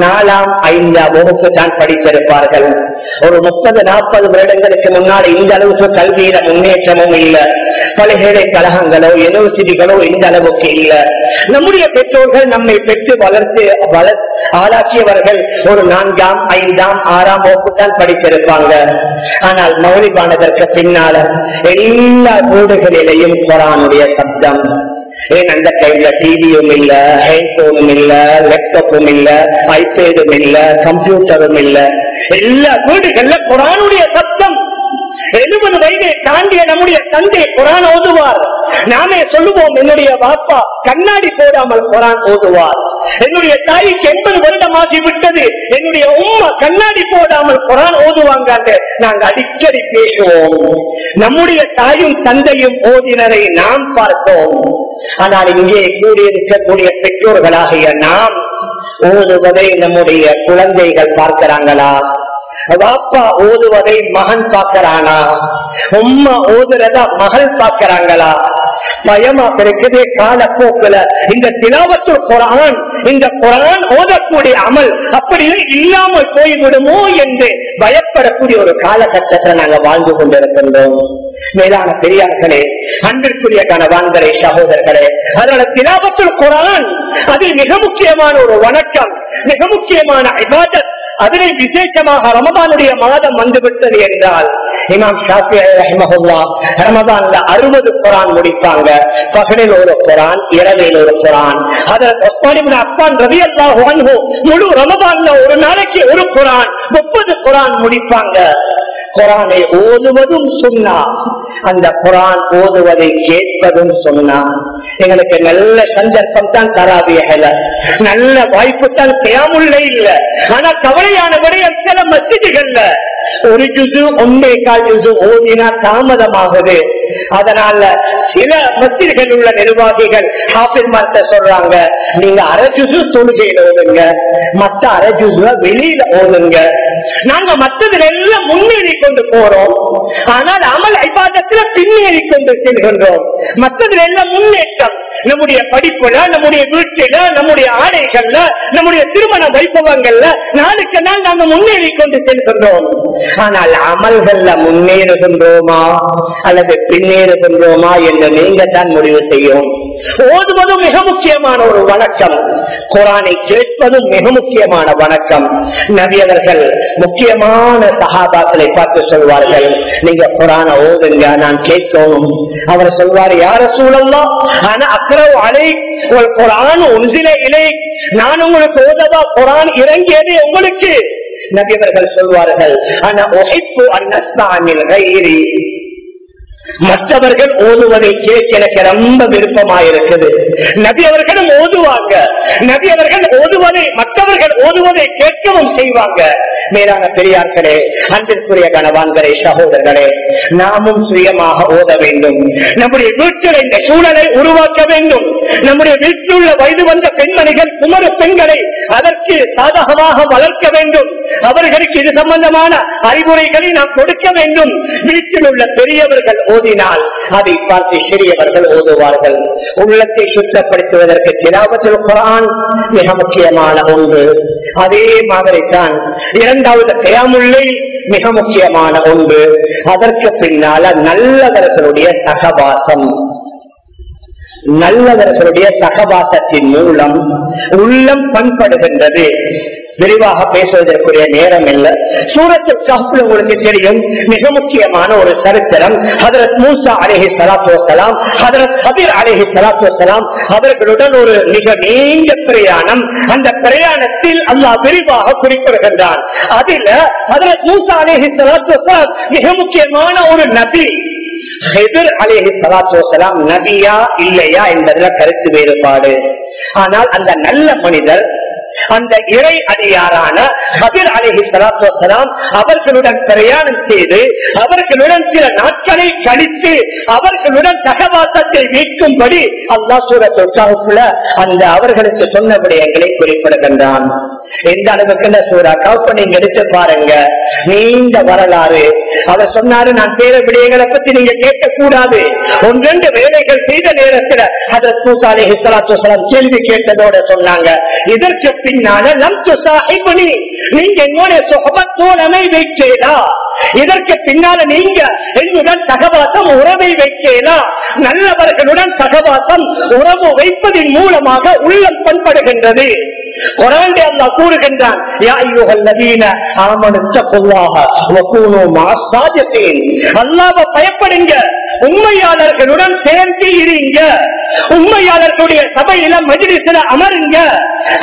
4ஆம் 5ஆம் வகுப்பு தான் படித்திருப்பார்கள். ஒரு 30-40 வருடங்களுக்கு முன்னாடி இந்த அளவுக்கு கல்வியில முன்னேற்றமும் இல்ல, பல்கலைக்கழகங்களோ யூனிவர்சிட்டிகளோ இந்த அளவுக்கு இல்ல. நம்முடைய பெற்றோர்கள் நம்மை பெற்று வளர்த்து ஆளாக்கியவர்கள் ஒரு 4ஆம் 5ஆம் 6ஆம் வகுப்பு தான் படித்திருப்பாங்க. ஆனால் மௌலிபானதற்கு பின்னால எல்லா வீடுகளிலேயும் குர்ஆனுடைய சப்தம். ஏன் அந்த கையில டிவியும் இல்ல, ஹேண்ட்போனும் இல்ல, லேப்டாப்பும் இல்ல, ஐபேடும் இல்ல, கம்ப்யூட்டரும் இல்ல, எல்லா வீடுகள்ல குர்ஆனுடைய சப்தம். 70 வயதை தாண்டிய நம்முடைய தந்தை குர்ஆன் ஓதுவார். நாமே சொல்லுவோம், என்னுடைய பாப்பா கண்ணாடி போடாமல் குர்ஆன் ஓதுவார். என்னுடைய தாய்க்கு 80 வருடம் ஆகிவிட்டது, என்னுடைய உம்மா கண்ணாடி போடாமல் குர்ஆன் ஓதுவாங்க. நாங்கள் அடிக்கடி பேசுவோம். நம்முடைய தாயும் தந்தையும் ஓதினரை நாம் பார்த்தோம். ஆனால் இங்கே கூடியிருக்கக்கூடிய பெற்றோர்களாகிய நாம் ஓதுவதை நம்முடைய குழந்தைகள் பார்க்கிறாங்களா? பாப்பா ஓதுவதை மகன் பார்க்கிறானா? உம்மா ஓதுறதா மகள் பார்க்கிறாங்களா? பயமா இருக்குது. காலப்போக்குல இந்த திலாவத்துல் குர்ஆன், இந்த குர்ஆன் ஓதக்கூடிய அமல் அப்படியே இல்லாமல் போய்விடுமோ என்று பயப்படக்கூடிய ஒரு காலகட்டத்தை நாங்கள் வாழ்ந்து கொண்டிருக்கின்றோம். மேலான பெரியார்களே, அன்பிற்குரிய கணவான்களே, சகோதரர்களே, அதனால திலாவத்துல் குர்ஆன் அது மிக முக்கியமான ஒரு வணக்கம், மிக முக்கியமான இபாதத். அதனை விசேஷமாக ரமதானுடைய மாதம் வந்துவிட்டது என்றால் இமாம் ஷாஃபிஈ ரஹ்மஹுல்லாஹ் ரமதான்ல 60 குர்ஆன் முடிப்பாங்க. பகலில் ஒரு குர்ஆன், இரவில் ஒரு குர்ஆன். ஹஜ்ரத் உஸ்மான் இப்னு அஃபான் ரலியல்லாஹு அன்ஹு முழு ரமதான்ல ஒரு நாளைக்கு ஒரு குர்ஆன், 30 குர்ஆன் முடிப்பாங்க. குர்ஆனை ஓதுவதும் சுன்னா, அந்த குர்ஆன் ஓதுவதை கேட்பதும் சுன்னா. எங்களுக்கு நல்ல சந்தர்ப்பம் தான் தராவியல, நல்ல வாய்ப்பு தான் கியாமுல் லைல். ஆனா கவலையான விடயம், சில மஸ்ஜிதுகள்ல ஒரு ஜுஸு 1.25 ஜுஸு ஓதினா தாமதமாகுது. அதனால சில மஸ்ஜிதுகள் உள்ள நிர்வாகிகள் ஹாஃபிஸ்மார்ட்ட சொல்றாங்க, நீங்க அரை ஜுஸு தொழுகையில ஓதுங்க, மற்ற அரை ஜுஸுல வெளியில ஓதுங்க. நாங்க மற்றதுல எல்லாம் முன்னேறி கொண்டு போறோம், ஆனால் அமல் இபாதத்துல பின்னேறி கொண்டு செல்கின்றோம். மற்றதுல எல்லாம் முன்னேற்றம், நம்முடைய படிப்புல, நம்முடைய வீட்டில, நம்முடைய ஆடைகள்ல, நம்முடைய திருமண வைபவங்கள்ல நாளுக்கு நாள் நாங்க முன்னேறி கொண்டு செல்கின்றோம். ஆனால் அமல்கள்ல முன்னேறுகின்றோமா அல்லது பின்னேறுகின்றோமா என்று நீங்க தான் முடிவு செய்யும். ஓதுவதும் மிக முக்கியமான ஒரு வணக்கம், குர்ஆனை கேட்பதும் மிக முக்கியமான வணக்கம். நபி அவர்கள் முக்கியமான சஹாபாக்களை பார்த்து சொல்வார்கள், நீங்க குர்ஆனை ஓதுங்க, நான் கேட்கவும். அவர் சொல்வார், யா ரசூலல்லாஹ் அன அக்ரவு அலைக் வல் குர்ஆன் உன்ஸில இலைக், நான் உங்களுக்கு ஓதவா, குர்ஆன் இறங்கியது உங்களுக்கு. நபி அவர்கள் சொல்வார்கள், அன உஹிப்பு அன் அஸ்மஅ மின் கைரி, மற்றவர்கள் ஓதுவதை கேட்க எனக்கு ரொம்ப விருப்பமாயிருக்குது. நபி அவர்களும் ஓதுவாங்க, நபி அவர்கள் ஓதுவதை, மற்றவர்கள் ஓதுவதை கேட்கவும் செய்வாங்க. மேலான பெரியார்களே, அன்பிற்குரிய கணவான்களே, சகோதரர்களே, நாமும் சுயமாக ஓத வேண்டும். நம்முடைய வீட்டில் இந்த சூழலை உருவாக்க வேண்டும். நம்முடைய வீட்டில் உள்ள வயது வந்த பெண்மணிகள், குமர பெண்களை அதற்கு சாதகமாக வளர்க்க வேண்டும். அவர்களுக்கு இது சம்பந்தமான அறிவுரைகளை நாம் கொடுக்க வேண்டும். வீட்டில் உள்ள பெரியவர்கள் ஓதினால் அதை பார்த்து சிறியவர்கள் ஓதுவார்கள். உள்ளத்தை சுத்தப்படுத்துவதற்கு திலாவத்துல் குர்ஆன் மிக முக்கியமான ஒன்று. அதே மாதிரி தான் இரண்டாவது கியாமுல் லைல் மிக முக்கியமான ஒன்று. அதற்கு பின்னால நல்லவர்களுடைய சகவாசம், நல்லவர்களுடைய சகவாசத்தின் மூலம் உள்ளம் பண்படுகின்றது. விரிவாக பேசுவதற்குரிய நேரம் இல்லை. சூரத்துல் கஹ்ஃப்ல உங்களுக்கு தெரியும், மிக முக்கியமான ஒரு சரித்திரம். ஹஜ்ரத் மூசா அலைஹிஸ்ஸலாத்து வஸ்ஸலாம், ஹஜ்ரத் கபீர் அலைஹிஸ்ஸலாத்து வஸ்ஸலாம் அவர்களுடன் ஒரு மிக நீண்ட பிரயாணம். அந்த பிரயாணத்தில் அல்லாஹ் விரிவாக குறிப்பிடுகின்றான். அதில் ஹஜ்ரத் மூசா அலைஹிஸ்ஸலாத்து வஸ்ஸலாம் மிக முக்கியமான ஒரு நபி. ஹிதர் அலைஹிஸ்ஸலாத்து வஸ்ஸலாம் நபியா இல்லையா என்பதில் கருத்து வேறுபாடு. ஆனால் அந்த நல்ல மனிதர், அந்த இறை அடியாரான கபீர் அலைஹிஸ்ஸலாத்து வஸ்ஸலாம் அவர்களுடன் பிரயாணம் செய்து அவர்களுடன் சில நாட்களை கழித்து அவர்களுடன் சகவாசத்தை மீட்கும்படி அல்லாஹ் சூரத்துல் கஹ்ஃப்ல அந்த அவர்களுக்கு சொன்ன விடயங்களை குறிப்பிடுகின்றான். எந்த அளவுக்கு இந்த சூரா கஹ்ஃப் நீங்க எடுத்து பாருங்க, நீண்ட வரலாறு. அவர் சொன்னாரு, நான் செய்த விடயங்களை பத்தி நீங்க கேட்கக்கூடாது. ஒன்றெண்டு வேலைகள் செய்த நேரத்தில் ஹஜ்ரத் மூசா அலைஹிஸ்ஸலாத்து வஸ்ஸலாம் கேள்வி கேட்டதோட சொன்னாங்க, இதற்கு பின்னால லம் துஸாஹிபுனி, நீங்க என்னோட சுஹபத் தோழமை வைக்கேலா, இதற்கு பின்னால நீங்க என்னுடன் சகவாசம் உறவை வைக்கேலா. நல்லவர்களுடன் சகவாசம் உறவு வைப்பதின் மூலமாக உள்ளம் பண்படுகின்றது. குர்ஆனிலே அல்லாஹ் கூறுகின்றான், யா அய்யுஹல்லதீன ஆமனு தக்குல்லாஹ வகூனு மஅஸ் ஸாதிகீன், அல்லாஹ்வை பயப்படுங்க, உண்மையாளர்களுடன் சேர்ந்து இருங்க, உண்மையாளர்களுடைய சபையில மஜ்லிஸ்ல அமருங்க.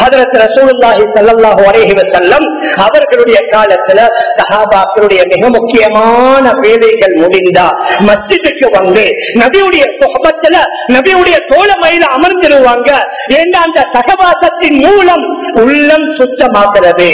ஹஜ்ரத் ரசூலுல்லாஹி ஸல்லல்லாஹு அலைஹி வஸல்லம் அவர்களுடைய காலத்துல சஹாபாக்களுடைய மிக முக்கியமான வேலைகள் முடிந்தா மஸ்ஜிதுக்கு வந்து நபியுடைய சுஹபத்துல, நபியுடைய தோழமையில அமர்ந்திருவாங்க. ஏன்னா அந்த சகவாசத்தின் மூலம் உள்ளம் சுத்தமாகிறது,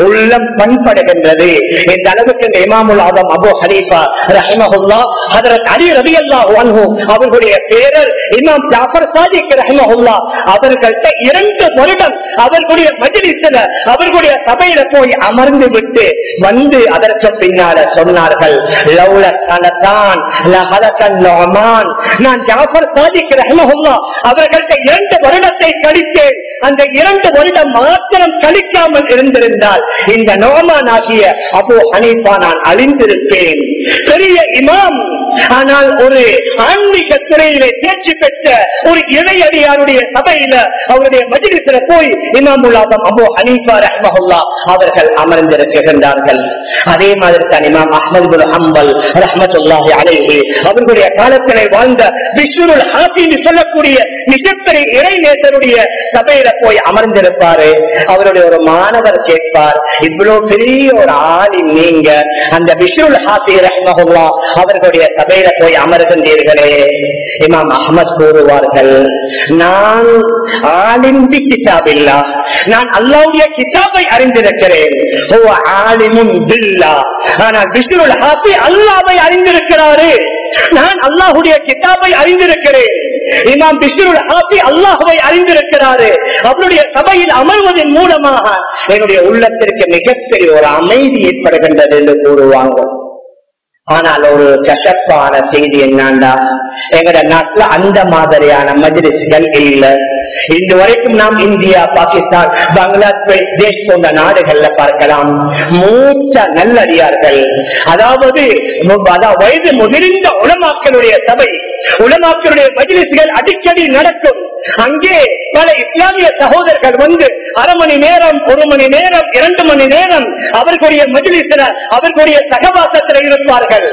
உள்ளம் பண்படுகின்றது. இந்த அளவுக்கு இந்த இமாமுல் ஆதம் அபூ ஹனீஃபா ரஹிமஹுல்லாஹ், ஹஜ்ரத் அலி ரலியல்லாஹு அன்ஹு அவர்களுடைய பேரர் இமாம் ஜாஃபர் சாதிக் ரஹிமஹுல்லாஹ் அவர்கள்ட்ட 2 வருடம் அவர்களுடைய மஜ்லிஸ்ல அவர்களுடைய சபையில போய் அமர்ந்து விட்டு வந்து அதற்கு பின்னால சொன்னார்கள், லௌல சனதான் லஹலகன் நுஅமான், நான் ஜாஃபர் சாதிக் ரஹிமஹுல்லாஹ் அவர்கள்ட்ட 2 வருடத்தை கழித்தேன். அந்த 2 வருடம் மாத்திரம் கழிக்காமல் இருந்திருந்தால் இந்த நுஅமான் ஆகிய அபூ ஹனீஃபா நான் அழிந்திருப்பேன். பெரிய இமாம், ஆனால் ஒரு ஆன்மீக துறையிலே தேர்ச்சி பெற்ற ஒரு இறையடியாருடைய சபையில அவருடைய மஜ்லிஸ்ல போய் இமாமுல் ஆதம் அபூ ஹனீஃபா ரஹ்மஹுல்லாஹ் அவர்கள் அமர்ந்திருக்கின்றார்கள். அதே மாதிரி தான் இமாம் அஹ்மத் பின் ஹம்பல் ரஹ்மத்துல்லாஹி அலைஹி அவர்களுடைய காலத்திலே வாழ்ந்த பிஷ்ருல் ஹாஃபி சொல்லக்கூடிய மிகப்பெரிய இறைநேசருடைய சபையில போய் அமர்ந்திருப்பாரு. அவருடைய ஒரு மாணவர் கேட்பார், இவ்வளவு பெரிய ஒரு ஆளின் நீங்க அந்த பிஷ்ருல் ஹாஃபி ரஹ்மஹுல்லாஹ் அவர்களுடைய சபையில போய் அமர்கின்றீர்களே? இமாம் அஹ்மத் கூறுவார்கள், நான் ஆலிம் பி கிதாபில்லாஹ், நான் அல்லாஹ்வுடைய கிதாபை அறிந்திருக்கிறேன். ஹுவ ஆலிமுன் பில்லாஹ், ஆனால் பிஷ்ருல் ஹாஃபி அல்லாஹ்வை அறிந்திருக்கிறாரு. நான் அல்லாஹுடைய கிதாபை அறிந்திருக்கிறேன். இமாம் பிஷ்ருல் ஹாஃபி அல்லாஹ்வை அறிந்திருக்கிறாரு. அவருடைய சபையில் அமர்வதன் மூலமாக என்னுடைய உள்ளத்திற்கு மிகப்பெரிய ஒரு அமைதி ஏற்படுகின்றது என்று கூறுவாங்க. ஆனால் ஒரு கசப்பான செய்தி என்னண்டா, எங்கட நாட்டுல அந்த மாதிரியான மஜ்லிஸ்கள் இல்ல. இன்று வரைக்கும் நாம் இந்தியா, பாகிஸ்தான், பங்களாதேஷ் போன்ற நாடுகள்ல பார்க்கலாம். மூத்த நல்லடியார்கள், அதாவது வயது முதிர்ந்த உலமாக்களுடைய சபை, உலமாக்களுடைய மஜ்லிஸ்கள் அடிக்கடி நடக்கும். அங்கே பல இஸ்லாமிய சகோதரர்கள் வந்து அரை மணி நேரம், 1 மணி நேரம், 2 மணி நேரம் அவர்களுடைய மஜ்லிஸ்ல, அவர்களுடைய சகவாசத்தில் இருப்பார்கள்.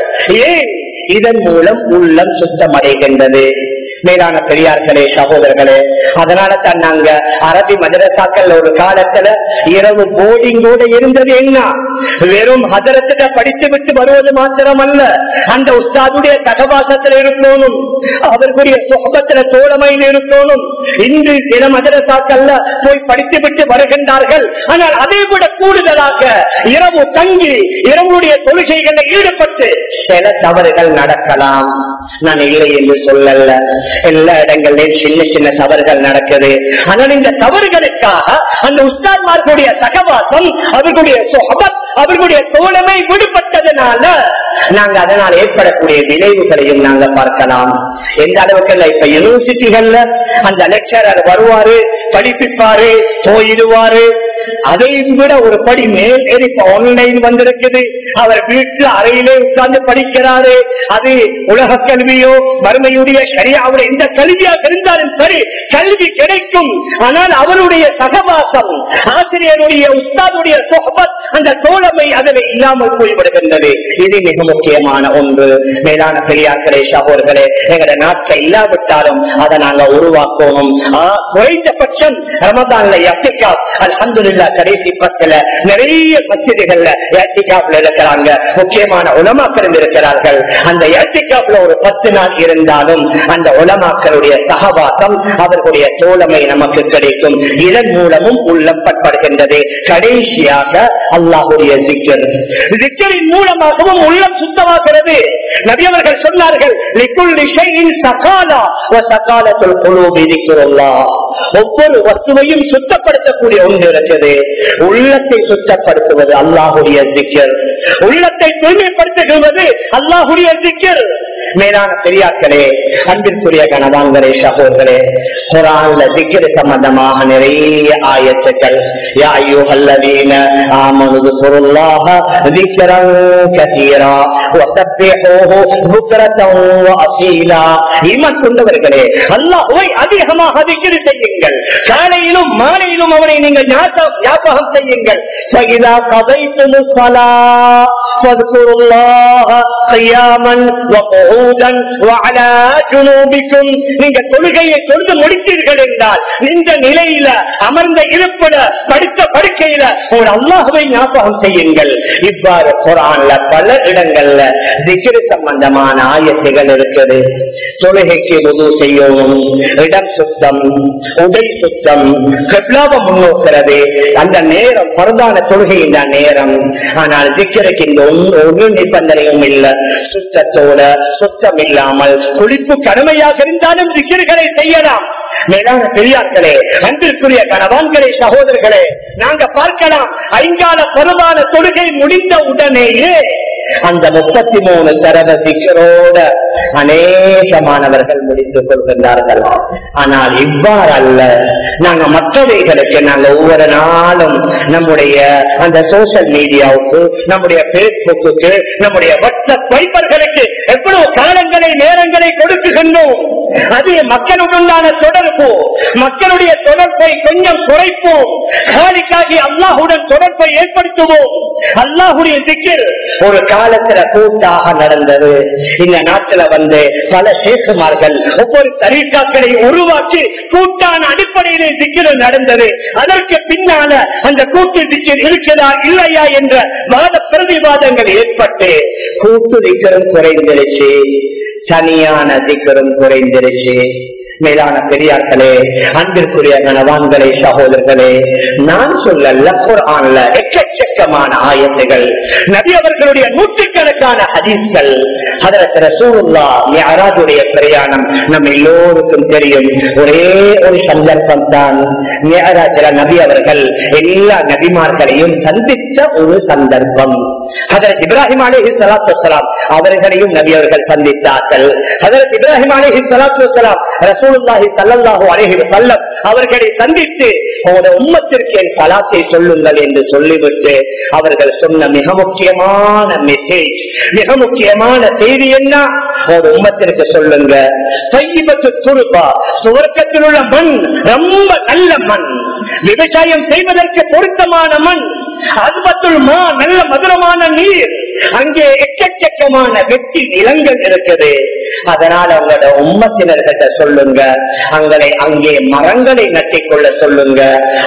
ஏன்? இதன் மூலம் உள்ளம் சுத்தமடைகின்றது. மேலான பெரியார்களே, சகோதரர்களே, அதனால தான் நாங்க அரபி மதரசாக்கள் ஒரு காலத்துல இரவு போர்டிங்கோட இருந்தது. என்ன, வெறும் ஹதரத்திட படித்து விட்டு வருவது மாத்திரம் அல்ல, அந்த உஸ்தாதுடைய சகவாசத்தில் இருக்கணும், அவர்களுடைய சுகத்துல தோழமையில் இருக்கணும். இன்று சில மதரசாக்கள்ல போய் படித்து விட்டு வருகின்றார்கள். ஆனால் அதை விட கூடுதலாக இரவு தங்கி இரவுடைய தொழுகைகளில் ஈடுபட்டு சில தவறுகள் நடக்கலாம். நான் இல்லை என்று சொல்லல, எல்லா இடங்களிலும் சின்ன சின்ன தவறுகள் நடக்குது. ஆனால் இந்த தவறுகளுக்காக அந்த உஸ்தாத்மார்களுடைய சகவாசம், அவர்களுடைய சுஹபத், அவர்களுடைய தோழமை விடுபட்டதனால நாங்க அதனால் ஏற்படக்கூடிய விளைவுகளையும் நாங்க பார்க்கலாம். எந்த அளவுக்கு இப்ப யூனிவர்சிட்டிகள்ல அந்த லெக்சரர் வருவாரு, படிப்பிப்பாரு, போயிடுவாரு. அதை விட ஒரு படி மேல் இப்ப ஆன்லைன் வந்திருக்குது. அவர் வீட்டு அறையிலே உட்கார்ந்து படிக்கிறாரு. அது உலக கல்வியோ மறுமையுடைய சரியாவுடைய எந்த கல்வியாக இருந்தாலும் சரி, கல்வி கிடைக்கும். ஆனால் அவருடைய சகவாசம், ஆசிரியருடைய உஸ்தாதுடைய சொஹபத், அந்த தோழமை அதில் இல்லாமல் போய்விடுகின்றது. இது மிக முக்கியமான ஒன்று. மேலான பெரியார்களே, சகோதரர்களே, எங்களுடைய நாட்கள் இல்லாவிட்டாலும் அதை நாங்க உருவாக்கணும். குறைந்தபட்சம் ரமதான்ல இஅ்திகாஃப், அல்ஹம்துலில்லாஹ், கடைசி பத்துல நிறைய மஸ்ஜிதுகள்ல இஅ்திகாஃப்ல இருக்கிறாங்க. முக்கியமான உலமாக்கள் இருக்கிறார்கள். அந்த இஅ்திகாஃப்ல ஒரு 10 நாள் இருந்தாலும் அந்த உலமாக்களுடைய சகவாசம், அவர்களுடைய தோழமை நமக்கு கிடைக்கும். இதன் மூலமும் உள்ளம் பட்படுகின்றது. கடைசியாக அல்லாஹ்வுடைய ஜிக்ர், ஜிக்ரின் மூலமாகவும் உள்ளம் சுத்தமாகிறது. நபி அவர்கள் சொன்னார்கள், லிகுல்லி ஷைஇன் ஸகாலா வ ஸகாலத்துல் குலூபி ஸிக்ருல்லாஹ். ஒவ்வொரு வஸ்துவையும் சுத்தப்படுத்தக்கூடிய ஒன்று இருக்குது. உள்ளத்தை சுத்தப்படுத்துவது அல்லாஹ்வுடைய ஜிக்ர், உள்ளத்தை தூய்மைப்படுத்துவது அல்லாஹ்வுடைய ஜிக்ர். மேலான பெரியார்களே, அன்பிற்குரிய கணவான்களே, சகோதரர்களே, குர்ஆன்ல ஜிக்ர் சம்பந்தமாக நிறைய ஆயத்துக்கள். யா அய்யுஹல்லதீன ஆமனு ذ்குருல்லாஹ ذிக்ரன் கஸீரா வஸப்பிஹூஹு புக்ரத்தன் வஅஸீலா. ஈமான் கொண்டவர்களே, அல்லாஹ்வை அதிகமாக திக்ர் செய்யுங்கள். காலையிலும் மாலையிலும் அவனை நீங்கள் ஞாபகம் செய்யுங்கள். ஃபஇதா கதைதுமுஸ் ஸலாஹ ஃபذ்குருல்லாஹ கியாமன் வகூதன் வஅலா ஜுனூபிக்கும். நீங்க தொழுகையை தொழுது முடித்தீர்கள் என்றால் இந்த நிலையில, அமர்ந்த இருப்பிட, படுத்த படுக்கையில ஒரு அல்லாஹ்வை ஞாபகம் செய்யுங்கள். இவ்வாறு குர்ஆன்ல பல இடங்கள்ல திக்ர் சம்பந்தமான ஆயத்துகள் இருக்குது. தொழுகைக்கு வுது செய்யணும், இடம் சுத்தம், உடை சுத்தம், கிப்லாவை முன்னோக்கிறது, அந்த நேரம் பரதான தொழுகையின் நேரம். ஆனால் திக்ருக்கு இந்த ஒரு நிபந்தனையும் இல்லை. சுத்தத்தோட, சுத்தம் இல்லாமல் குளிப்பு கடமையாக இருந்தாலும் திக்ர்களை செய்யலாம். மேலான பெரியார்களே, அன்பிற்குரிய கணவான்களே, சகோதரர்களே, நாங்க பார்க்கலாம், ஐங்கால பரதான தொழுகை முடிந்த உடனேயே அந்த 33 தரவ திக்ரோட அநேகமானவர்கள் முடித்துக் கொள்கின்றார்கள். ஆனால் இவ்வாறு அல்ல. நாங்க மற்றவைகளுக்கு நாங்க ஒவ்வொரு நாளும் நம்முடைய அந்த சோசியல் மீடியாவுக்கு, நம்முடைய பேஸ்புக்கு, நம்முடைய வாட்ஸ்அப் வைபர்களுக்கு எவ்வளவு காலங்களை, நேரங்களை கொடுக்குகின்றோம். அது மக்களுடனான தொடர்பு, மக்களுடைய தொடர்பை கொஞ்சம் குறைப்போம். காலிக்காகி அல்லாஹுடன் தொடர்பை ஏற்படுத்துவோம். அல்லாஹுடைய திக்ர் ஒரு காலத்துல கூட்டாக நடந்தது. இந்த நாட்டில வந்து பல சேசுமார்கள் ஒவ்வொரு தரீக்காக்களை உருவாக்கி கூட்டான அடிப்படையிலே திக்ர் நடந்தது. அதற்கு பின்னால அந்த கூட்டு திக்ர் இருக்கிறதா இல்லையா என்ற வாத பிரதிவாதங்கள் ஏற்பட்டு கூட்டு திக்ரும் குறைந்திருச்சு, தனியான திக்ரும் குறைந்திருச்சு. மேலான பெரியார்களே, அன்பிற்குரிய கணவான்களே, சகோதரர்களே, நான் சொல்லல, குர்ஆன்ல எக்கச்சக்க எக்கச்சக்கமான ஆயத்துகள், நபி அவர்களுடைய நூற்றுக்கணக்கான ஹதீஸ்கள். ஹதரத் ரசூலுல்லாஹ் மிஅராஜுடைய பிரயாணம் நம்ம எல்லோருக்கும் தெரியும். ஒரே ஒரு சந்தர்ப்பம் தான் மிஅராஜ்ல நபி அவர்கள் எல்லா நபிமார்களையும் சந்தித்த ஒரு சந்தர்ப்பம். ஹதரத் இப்ராஹிம் அலைஹிஸ்ஸலாத்து வஸ்ஸலாம் அவர்களையும் நபி அவர்கள் சந்தித்தார்கள். ஹதரத் இப்ராஹிம் அலைஹிஸ்ஸலாத்து வஸ்ஸலாம் ரசூலுல்லாஹி ஸல்லல்லாஹு அலைஹி வஸல்லம் அவர்களை சந்தித்து உங்களுடைய உம்மத்திற்கு என் சலாத்தை சொல்லுங்கள் என்று சொல்லிவிட்டு அவர்கள் சொன்ன மிக முக்கியமான மெசேஜ், மிக முக்கியமான செய்தி என்ன? ஒரு உம்மத்திற்கு சொல்லுங்க, தையிபத்து துர்பா, சுவர்க்கத்தில் உள்ள மண் ரொம்ப நல்ல மண், விவசாயம் செய்வதற்கு பொருத்தமான மண், அஸ்பத்துல் மா, நல்ல மதுரமான நீர், அங்கே எக்கச்சக்கமான வெற்றி நிலங்கள் இருக்குது. அதனால உங்களோட உம்மத்தினர்கிட்ட சொல்லுங்க, அங்கே மரங்களை நட்டிக்கொள்ள சொல்லுங்க.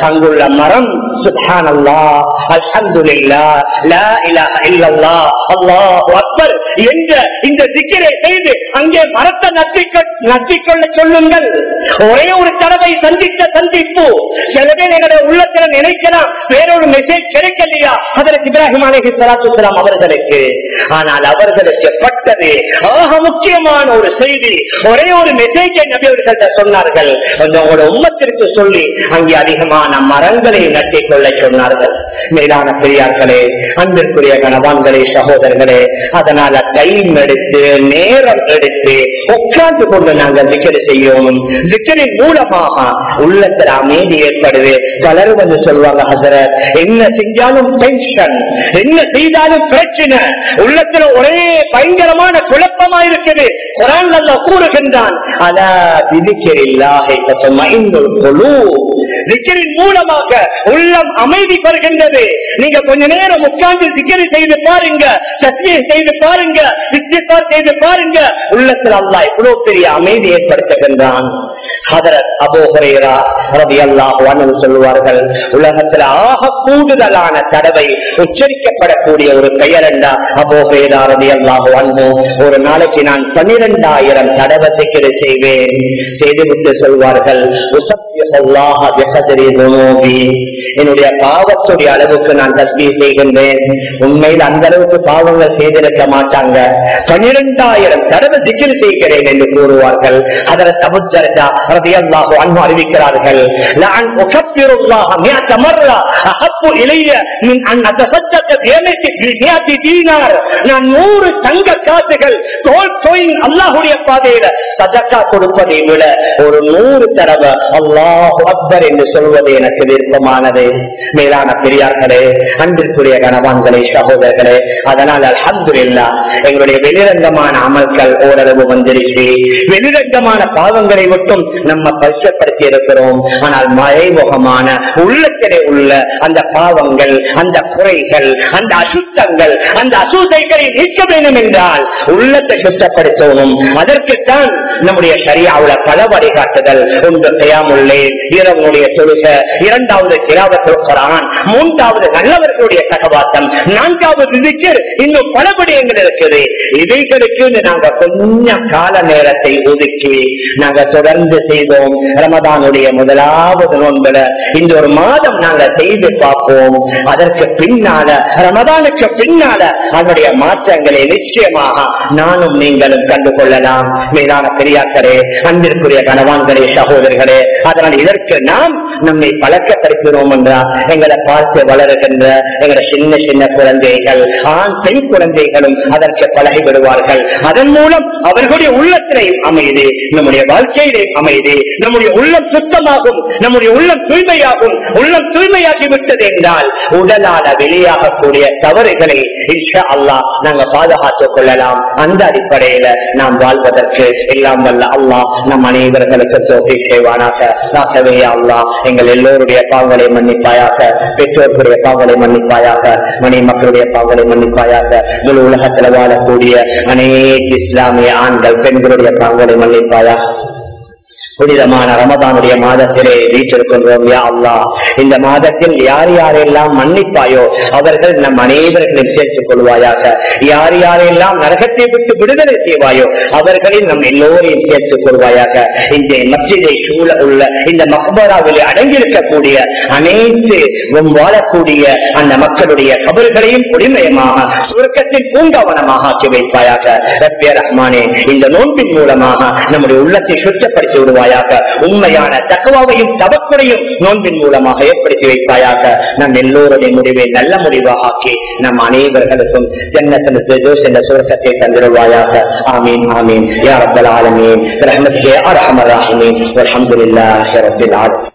அங்குள்ள மரம் சுப்ஹானல்லாஹ், அல்ஹம்துலில்லாஹ், லா இலாஹ இல்லல்லாஹ், அல்லாஹு அக்பர் என்ற இந்த திக்ரை செய்து அங்கே மரத்தை நட்டிக்கொள்ள சொல்லுங்கள். ஒரே ஒரு தடவை சந்தித்த சந்திப்பு. சில பேர் எங்களுடைய உள்ளத்தில் நினைக்கலாம் வேறொரு மெசேஜ் கிடைக்கலையா ஹதரத் இப்ராஹிம் அலைஹிஸ்ஸலாத்து வஸ்ஸலாம் அவர்களுக்கு. ஆனால் அவர்களுக்கு பட்டது ஆக முக்கியமான ஒரு செய்தி, ஒரே ஒரு மெசேஜை நபி அவர்கள் சொன்னார்கள். உங்களோட உம்மத்திற்கு சொல்லி அங்கே அதிகமான மரங்களை நட்டிக்கொள்ள சொன்னார்கள். மேலான பெரியார்களே, அன்பிற்குரிய கணவான்களே, சகோதரர்களே, அதனால டைம் எடுத்து நேரம் எடுத்து உட்கார்ந்து கொண்டு நாங்கள் திக்ர் செய்யணும். திக்ரின் மூலமாக உள்ளத்தில் அமைதி ஏற்படுது. பலர் வந்து சொல்வாங்க, ஹஸரத் என்ன செஞ்சாலும் டென்ஷன், என்ன செய்தாலும் பிரச்சனை, உள்ளத்துல ஒரே பயங்கரமான குழப்பமா இருக்குது. குர்ஆன் அல்லாஹ் கூறுகின்றான், அலா பிதிக்ரில்லாஹி தத்மஇன்னுல் குலூப், திக்ரின் மூலமாக உள்ளம் அமைதி பெறுகின்றது. நீங்க கொஞ்ச நேரம் உட்கார்ந்து திக்ர் செய்து பாருங்க, தஸ்பீஹ் செய்து பாருங்க, இஸ்திக்பார் செய்து பாருங்க, உள்ளத்தில் அல்லாஹ் எவ்வளவு பெரிய அமைதி ஏற்படுத்துகின்றான். ஹதரத் அபூ ஹுரைரா ரலியல்லாஹு அன்ஹு சொல்வார்கள், உலகத்தில் ஆக கூடுதலான தடவை உச்சரிக்கப்படக்கூடிய ஒரு பெயர் என்றா அபூ ஹுரைரா ரலியல்லாஹு அன்ஹு, ஒரு நாளைக்கு நான் 12,000 தடவை திக்ர் செய்வேன். செய்துவிட்டு சொல்வார்கள், உஸப்பிஹுல்லாஹ பிகத்ரி துனூபி, என்னுடைய பாவத்துடைய அளவுக்கு நான் தஸ்பீஹ் செய்கின்றேன். உண்மையில் அந்த அளவுக்கு பாவங்கள் செய்திருக்க மாட்டாங்க. 12,000 தடவை திக்ர் செய்கிறேன் என்று கூறுவார்கள். ஹதரத் அபூ தர்தா ரலியல்லாஹு அன்ஹு அறிவிக்கிறார்கள், லஅன் உகப்பிருல்லாஹ 100 மர்ரா அஹப்பு இலைய மின் அன் அத்தஸத்தக பிமியத்தி தீனார், நான் 100 தங்க காசுகள் தோல் அல்லாஹ்வுடைய பாதையில சதகா கொடுப்பதை விட ஒரு 100 தடவை அல்லாஹு அக்பர் என்று சொல்வது எனக்கு விருப்பமானது. மேலான பெரியார்களே, அன்பிற்குரிய கணவான்களே, சகோதரர்களே, அதனால் அல்ஹம்துலில்லாஹ் எங்களுடைய வெளிரங்கமான அமல்கள் ஓரளவு வந்திருச்சு. வெளிரங்கமான பாவங்களை மட்டும் நம்ம பரிசுப்படுத்தி இருக்கிறோம். ஆனால் மறைமுகமான உள்ளத்திலே உள்ள அந்த பாவங்கள், அந்த குறைகள், அந்த அசுத்தங்கள், அந்த அசூதைகளை நீக்க வேண்டும் என்றால் உள்ளத்தை சுத்தப்படுத்தணும். அதற்குத்தான் நம்முடைய ஷரியாவுல பல வழிகாட்டுதல். ஒன்று கியாமுல் லைல், இரவுடைய தொழுகை, இரண்டாவது திலாவத்துல் குர்ஆன், மூன்றாவது நல்லவர்களுடைய சகவாசம், நான்காவது திக்ர், இன்னும் பல விடயங்கள் இருக்குது. இவைகளுக்கு நாங்க கொஞ்சம் கால நேரத்தை ஒதுக்கி நாங்க தொடர்ந்து செய்தோம். ரமதானுடைய முதலாவது நோன்புல இந்த ஒரு மாதம் நாங்க செய்து பார்ப்போம். அதற்கு பின்னால, ரமதானுக்கு பின்னால அதனுடைய மாற்றங்களை நிச்சயமாக நானும் நீங்களும் கண்டுகொள்ளலாம். மேலான பெரியார்களே, அன்பிற்குரிய கணவான்களே, சகோதரர்களே, அதனால் இதற்கு நாம் நம்மை பழக்கப்படுத்தினோம் என்றால் எங்களை பார்த்து வளருகின்ற எங்களை சின்ன சின்ன குழந்தைகள், ஆண் பெண் குழந்தைகளும் அதற்கு பழகி விடுவார்கள். அதன் மூலம் அவர்களுடைய உள்ளத்திலேயும் அமைதி, நம்முடைய வாழ்க்கையிலேயும் அமைதி, நம்முடைய உள்ளம் சுத்தமாகும், நம்முடைய உள்ளம் தூய்மையாகும். உள்ளம் தூய்மையாகிவிட்டது என்றால் உடலால வெளியாகக்கூடிய தவறுகளை இன்ஷா அல்லாஹ் நாங்க பாதுகாத்துக் கொள்ளலாம். அந்த அடிப்படையில நாம் வாழ்வதற்கு எல்லாம் வல்ல அல்லாஹ் நம் அனைவர்களுக்கு தௌஃபீக் செய்வானாக. ஆகவே அல்லாஹ் எங்கள் எல்லோருடைய பாவங்களை மன்னிப்பாயாக, பெற்றோர்களுடைய பாவங்களை மன்னிப்பாயாக, மனை மக்களுடைய பாவங்களை மன்னிப்பாயாக, முழு உலகத்தில் வாழக்கூடிய அநேக இஸ்லாமிய ஆண்கள் பெண்களுடைய பாவங்களை மன்னிப்பாயாக. புனிதமான ரமதானுடைய மாதத்திலே வீட்டிருக்கின்றோம். யா அல்லாஹ், இந்த மாதத்தில் யார் யாரெல்லாம் மன்னிப்பாயோ அவர்கள் நம் அனைவர்களையும் சேர்த்துக் கொள்வாயாக. யார் யாரெல்லாம் நரகத்தை விட்டு விடுதலை செய்வாயோ அவர்களில் நம் எல்லோரையும் சேர்த்துக் கொள்வாயாக. இந்த மஸ்ஜிதை சூழ உள்ள இந்த மக்பராவிலே அடங்கியிருக்கக்கூடிய அனைத்து வாழக்கூடிய அந்த மக்களுடைய கபர்களையும் குடிமயமாக சுவர்க்கத்தின் பூங்காவனமாக ஆக்கி வைப்பாயாக. ரப்பிய ரஹ்மானே, இந்த நோன்பின் மூலமாக நம்முடைய உள்ளத்தை சுத்தப்படுத்தி விடுவாயாக. உண்மையான தக்வாவையும் தவக்குறையும் நோன்பின் மூலமாக ஏற்படுத்தி வைப்பாயாக. நம் எல்லோருடைய முடிவை நல்ல முடிவாக ஆக்கி நம் அனைவர்களுக்கும் ஜன்னத்துல் ஃபிர்தௌஸ் என்ற சுவர்க்கத்தை தந்திருவாயாக. ஆமீன் ஆமீன் யா ரப்பல் ஆலமீன். ரஹ்மத்துக யா அர்ஹமர் ராஹிமீன். வல்ஹம்துலில்லாஹி ரப்பில் ஆலமீன்.